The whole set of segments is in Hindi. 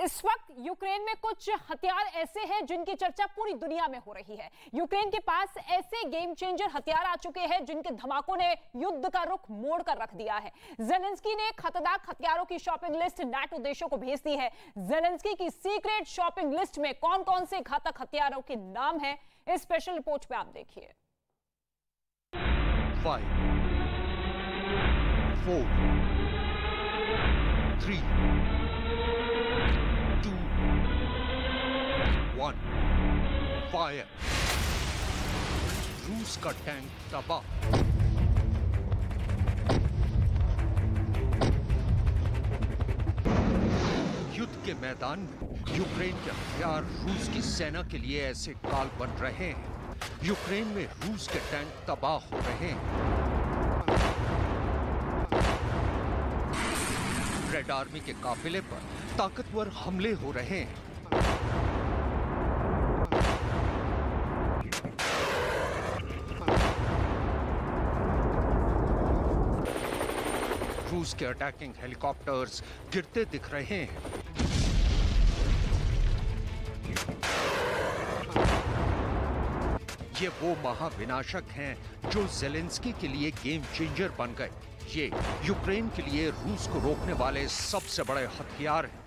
इस वक्त यूक्रेन में कुछ हथियार ऐसे हैं जिनकी चर्चा पूरी दुनिया में हो रही है। यूक्रेन के पास ऐसे गेम चेंजर हथियार आ चुके हैं जिनके धमाकों ने युद्ध का रुख मोड़ कर रख दिया है। जेलेंस्की ने खतरनाक हथियारों की शॉपिंग लिस्ट नाटो देशों को भेज दी है। जेलेंस्की की सीक्रेट शॉपिंग लिस्ट में कौन कौन से घातक हथियारों के नाम है, इस स्पेशल रिपोर्ट में आप देखिए। 5 4 3 2 1 फायर। रूस का टैंक तबाह। युद्ध के मैदान में यूक्रेन के हथियार रूस की सेना के लिए ऐसे काल बन रहे हैं। यूक्रेन में रूस के टैंक तबाह हो रहे हैं। रेड आर्मी के काफिले पर ताकतवर हमले हो रहे हैं। रूस के अटैकिंग हेलीकॉप्टर्स गिरते दिख रहे हैं। ये वो महाविनाशक हैं जो जेलेंस्की के लिए गेम चेंजर बन गए। ये यूक्रेन के लिए रूस को रोकने वाले सबसे बड़े हथियार हैं।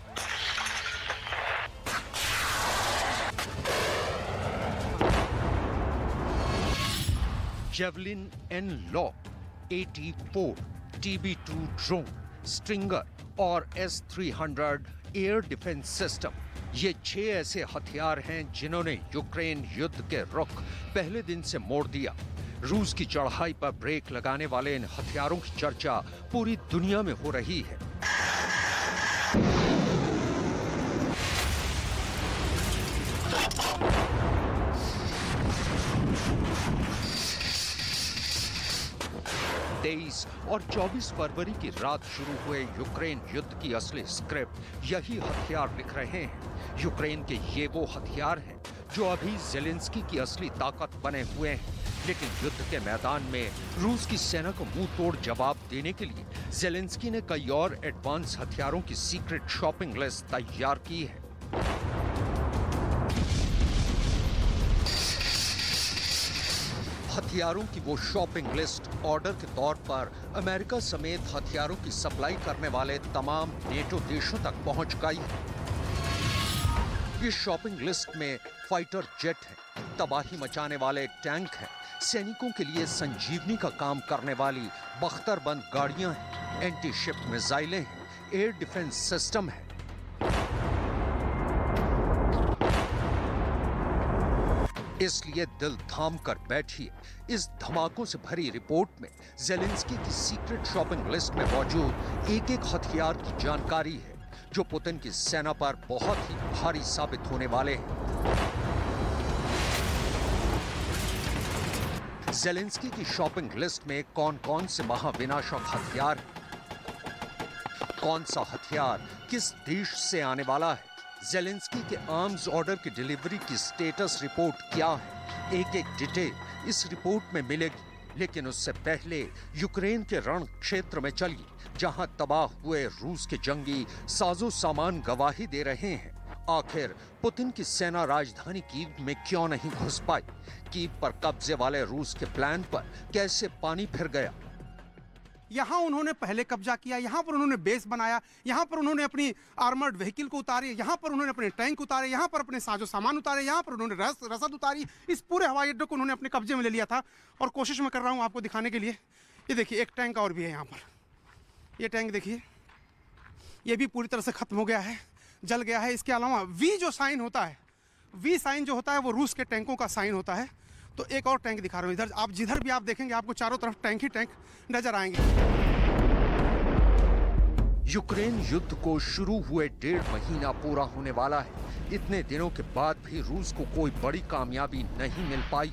जेवलिन एनलॉक, 84 TB2 ड्रोन, स्ट्रिंगर और S-300 एयर डिफेंस सिस्टम, ये 6 ऐसे हथियार हैं जिन्होंने यूक्रेन युद्ध के रुख पहले दिन से मोड़ दिया। रूस की चढ़ाई पर ब्रेक लगाने वाले इन हथियारों की चर्चा पूरी दुनिया में हो रही है। तेईस और 24 फरवरी की रात शुरू हुए यूक्रेन युद्ध की असली स्क्रिप्ट यही हथियार लिख रहे हैं। यूक्रेन के ये वो हथियार हैं जो अभी जेलेंस्की की असली ताकत बने हुए हैं, लेकिन युद्ध के मैदान में रूस की सेना को मुंह तोड़ जवाब देने के लिए जेलेंस्की ने कई और एडवांस हथियारों की सीक्रेट शॉपिंग लिस्ट तैयार की है। हथियारों की वो शॉपिंग लिस्ट ऑर्डर के तौर पर अमेरिका समेत हथियारों की सप्लाई करने वाले तमाम नेटो देशों तक पहुंच गई है। इस शॉपिंग लिस्ट में फाइटर जेट है, तबाही मचाने वाले टैंक हैं, सैनिकों के लिए संजीवनी का काम करने वाली बख्तरबंद गाड़ियां हैं, एंटी शिप मिसाइलें हैं, एयर डिफेंस सिस्टम है। इसलिए दिल थाम कर बैठिए। इस धमाकों से भरी रिपोर्ट में जेलेंस्की की सीक्रेट शॉपिंग लिस्ट में मौजूद एक एक हथियार की जानकारी है जो पुतिन की सेना पर बहुत ही भारी साबित होने वाले हैं। जेलेंस्की की शॉपिंग लिस्ट में कौन-कौन से महाविनाशक हथियार हैं? कौन सा हथियार किस देश से आने वाला है? जेलेंस्की के आर्म्स ऑर्डर की डिलीवरी की स्टेटस रिपोर्ट क्या है? एक एक डिटेल इस रिपोर्ट में मिलेगी, लेकिन उससे पहले यूक्रेन के रण क्षेत्र में चलिए, जहां तबाह हुए रूस के जंगी साजो सामान गवाही दे रहे हैं। आखिर पुतिन की सेना राजधानी कीव में क्यों नहीं घुस पाई? कीव पर कब्जे वाले रूस के प्लान पर कैसे पानी फिर गया? यहाँ उन्होंने पहले कब्जा किया, यहाँ पर उन्होंने बेस बनाया, यहाँ पर उन्होंने अपनी आर्मर्ड व्हीकल को उतारे, यहाँ पर उन्होंने अपने टैंक उतारे, यहाँ पर अपने साजो सामान उतारे, यहाँ पर उन्होंने रसद उतारी। इस पूरे हवाई अड्डे को उन्होंने अपने कब्जे में ले लिया था। और कोशिश मैं कर रहा हूँ आपको दिखाने के लिए। ये देखिए, एक टैंक और भी है यहाँ पर। ये टैंक देखिए, ये भी पूरी तरह से खत्म हो गया है, जल गया है। इसके अलावा वी जो साइन होता है, वी साइन जो होता है वो रूस के टैंकों का साइन होता है। तो एक और टैंक दिखा रहा हूँ इधर। आप जिधर भी आप देखेंगे आपको चारों तरफ टैंक ही टैंक नजर आएंगे। यूक्रेन युद्ध को शुरू हुए 1.5 महीना पूरा होने वाला है। इतने दिनों के बाद भी रूस को कोई बड़ी कामयाबी नहीं मिल पाई।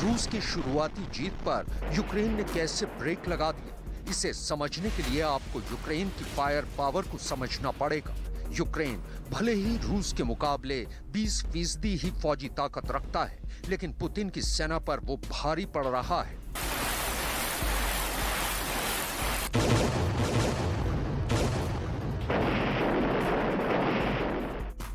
रूस की शुरुआती जीत पर यूक्रेन ने कैसे ब्रेक लगा दिया, इसे समझने के लिए आपको यूक्रेन की फायर पावर को समझना पड़ेगा। यूक्रेन भले ही रूस के मुकाबले 20% ही फौजी ताकत रखता है, लेकिन पुतिन की सेना पर वो भारी पड़ रहा है।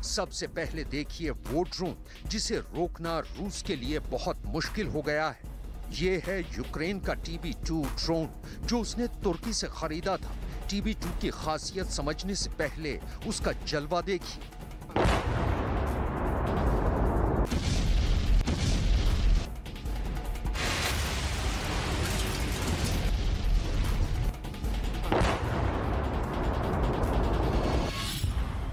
सबसे पहले देखिए वो ड्रोन जिसे रोकना रूस के लिए बहुत मुश्किल हो गया है। ये है यूक्रेन का TB2 ड्रोन जो उसने तुर्की से खरीदा था। TB2 की खासियत समझने से पहले उसका जलवा देखिए।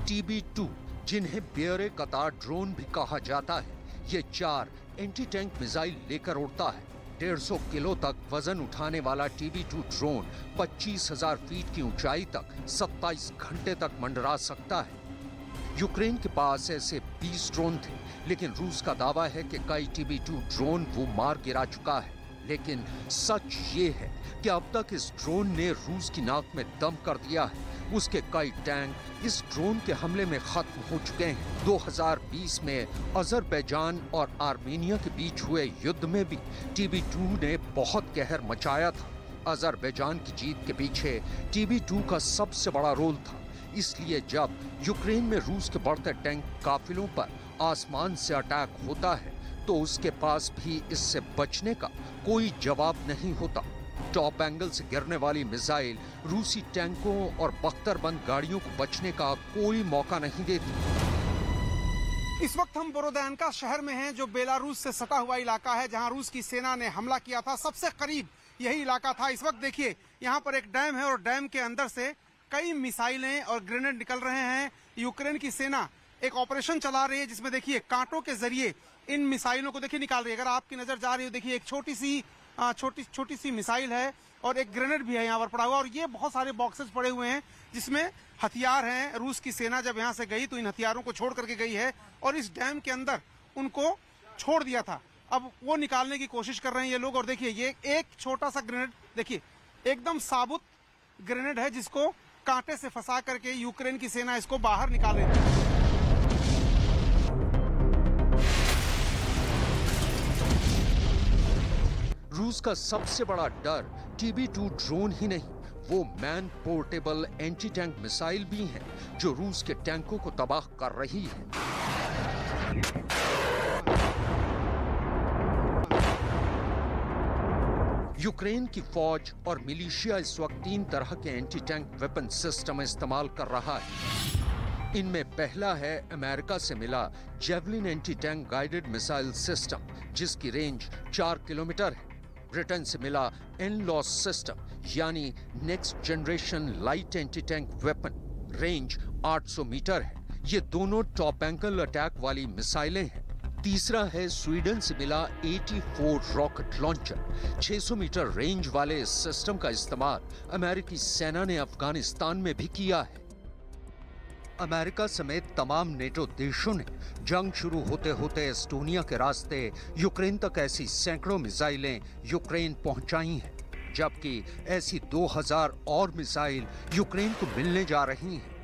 TB2 जिन्हें बेरे कतार ड्रोन भी कहा जाता है, ये 4 एंटी टैंक मिसाइल लेकर उड़ता है। 150 किलो तक वजन उठाने वाला TB2 ड्रोन 25,000 फीट की ऊंचाई तक 27 घंटे तक मंडरा सकता है। यूक्रेन के पास ऐसे 20 ड्रोन थे, लेकिन रूस का दावा है कि कई TB2 ड्रोन वो मार गिरा चुका है। लेकिन सच ये है कि अब तक इस ड्रोन ने रूस की नाक में दम कर दिया है। उसके कई टैंक इस ड्रोन के हमले में खत्म हो चुके हैं। 2020 में अजरबैजान और आर्मेनिया के बीच हुए युद्ध में भी TB2 ने बहुत कहर मचाया था। अजरबैजान की जीत के पीछे TB2 का सबसे बड़ा रोल था। इसलिए जब यूक्रेन में रूस के बढ़ते टैंक काफिलों पर आसमान से अटैक होता है तो उसके पास भी इससे बचने का कोई जवाब नहीं होता। टॉप एंगल से गिरने वाली मिसाइल रूसी टैंकों और बख्तरबंद गाड़ियों को बचने का कोई मौका नहीं देती। इस वक्त हम बोरोदयानका शहर में हैं, जो बेलारूस से सटा हुआ इलाका है, जहां रूस की सेना ने हमला किया था। सबसे करीब यही इलाका था। इस वक्त देखिए यहाँ पर एक डैम है और डैम के अंदर से कई मिसाइलें और ग्रेनेड निकल रहे हैं। यूक्रेन की सेना एक ऑपरेशन चला रही है जिसमें देखिए कांटों के जरिए इन मिसाइलों को देखिए निकाल रही है। अगर आपकी नजर जा रही हो, देखिए एक छोटी सी मिसाइल है और एक ग्रेनेड भी है यहाँ पर पड़ा हुआ, और ये बहुत सारे बॉक्सेस पड़े हुए हैं जिसमें हथियार हैं। रूस की सेना जब यहाँ से गई तो इन हथियारों को छोड़ करके गई है और इस डैम के अंदर उनको छोड़ दिया था। अब वो निकालने की कोशिश कर रहे हैं ये लोग। और देखिए ये एक छोटा सा ग्रेनेड, देखिए एकदम साबुत ग्रेनेड है जिसको कांटे से फंसा करके यूक्रेन की सेना इसको बाहर निकाल रही है। रूस का सबसे बड़ा डर TB2 ड्रोन ही नहीं, वो man portable anti tank missile भी हैं जो रूस के टैंकों को तबाह कर रही है। यूक्रेन की फौज और मिलिशिया इस वक्त 3 तरह के एंटी टैंक वेपन सिस्टम इस्तेमाल कर रहा है। इनमें पहला है अमेरिका से मिला Javelin anti tank guided missile system जिसकी रेंज 4 किलोमीटर है। ब्रिटेन से मिला एनलॉस सिस्टम यानी next generation light anti tank weapon, range 800 metre है। ये दोनों टॉप एंगल अटैक वाली मिसाइलें हैं। तीसरा है स्वीडन से मिला 84 रॉकेट लॉन्चर। 600 मीटर रेंज वाले इस सिस्टम का इस्तेमाल अमेरिकी सेना ने अफगानिस्तान में भी किया है। अमेरिका समेत तमाम नेटो देशों ने जंग शुरू होते होते एस्टोनिया के रास्ते यूक्रेन तक ऐसी सैकड़ों मिसाइलें यूक्रेन पहुंचाई हैं, जबकि ऐसी 2000 और मिसाइल यूक्रेन को मिलने जा रही हैं।